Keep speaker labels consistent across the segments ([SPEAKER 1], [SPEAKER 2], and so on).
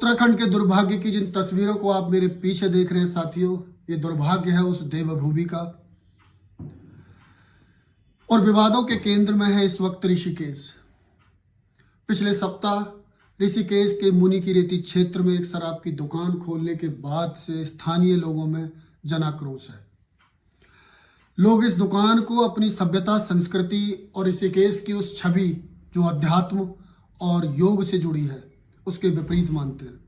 [SPEAKER 1] उत्तराखंड के दुर्भाग्य की जिन तस्वीरों को आप मेरे पीछे देख रहे हैं साथियों, ये दुर्भाग्य है उस देवभूमि का। और विवादों के केंद्र में है इस वक्त ऋषिकेश। पिछले सप्ताह ऋषिकेश के मुनिकीरेती क्षेत्र में एक शराब की दुकान खोलने के बाद से स्थानीय लोगों में जनाक्रोश है। लोग इस दुकान को अपनी सभ्यता, संस्कृति और ऋषिकेश की उस छवि जो अध्यात्म और योग से जुड़ी है उसके विपरीत मानते हैं।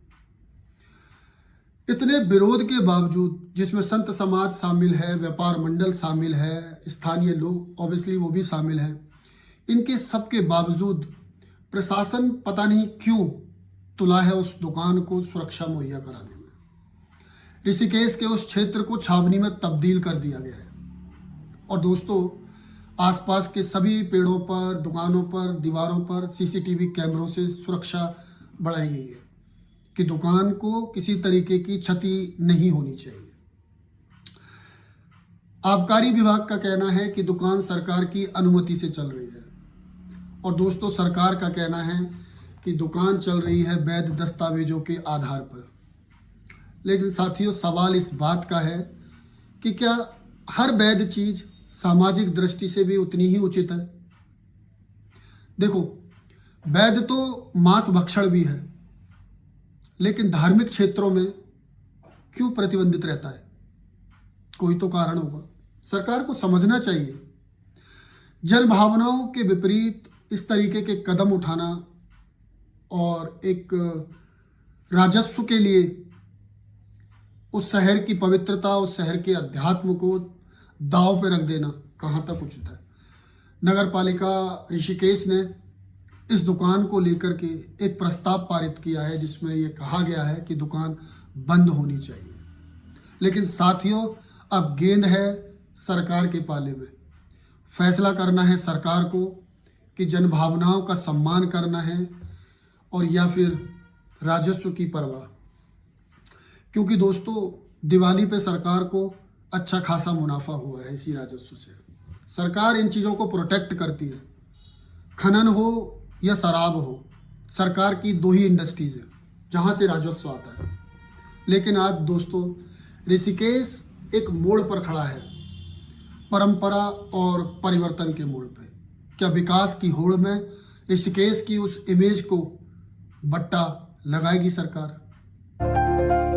[SPEAKER 1] इतने विरोध के बावजूद, जिसमें संत समाज शामिल है, व्यापार मंडल शामिल है, स्थानीय लोग ऑब्वियसली वो भी शामिल है, इनके सबके बावजूद प्रशासन पता नहीं क्यों तुला है उस दुकान को सुरक्षा मुहैया कराने में। ऋषिकेश के उस क्षेत्र को छावनी में तब्दील कर दिया गया है। और दोस्तों, आसपास के सभी पेड़ों पर, दुकानों पर, दीवारों पर सीसीटीवी कैमरों से सुरक्षा बढ़ाई गई है कि दुकान को किसी तरीके की क्षति नहीं होनी चाहिए। आबकारी विभाग का कहना है कि दुकान सरकार की अनुमति से चल रही है। और दोस्तों, सरकार का कहना है कि दुकान चल रही है वैध दस्तावेजों के आधार पर। लेकिन साथियों, सवाल इस बात का है कि क्या हर वैध चीज सामाजिक दृष्टि से भी उतनी ही उचित है? देखो, वैध तो मांस भक्षण भी है, लेकिन धार्मिक क्षेत्रों में क्यों प्रतिबंधित रहता है? कोई तो कारण होगा। सरकार को समझना चाहिए। जन भावनाओं के विपरीत इस तरीके के कदम उठाना और एक राजस्व के लिए उस शहर की पवित्रता, उस शहर के अध्यात्म को दांव पे रख देना कहाँ तक उचित है? नगर पालिका ऋषिकेश ने इस दुकान को लेकर के एक प्रस्ताव पारित किया है जिसमें यह कहा गया है कि दुकान बंद होनी चाहिए। लेकिन साथियों, अब गेंद है सरकार के पाले में। फैसला करना है सरकार को कि जन भावनाओं का सम्मान करना है और या फिर राजस्व की परवाह। क्योंकि दोस्तों, दिवाली पे सरकार को अच्छा खासा मुनाफा हुआ है इसी राजस्व से। सरकार इन चीज़ों को प्रोटेक्ट करती है। खनन हो या शराब हो, सरकार की दो ही इंडस्ट्रीज है जहाँ से राजस्व आता है। लेकिन आज दोस्तों, ऋषिकेश एक मोड़ पर खड़ा है, परंपरा और परिवर्तन के मोड़ पे। क्या विकास की होड़ में ऋषिकेश की उस इमेज को बट्टा लगाएगी सरकार?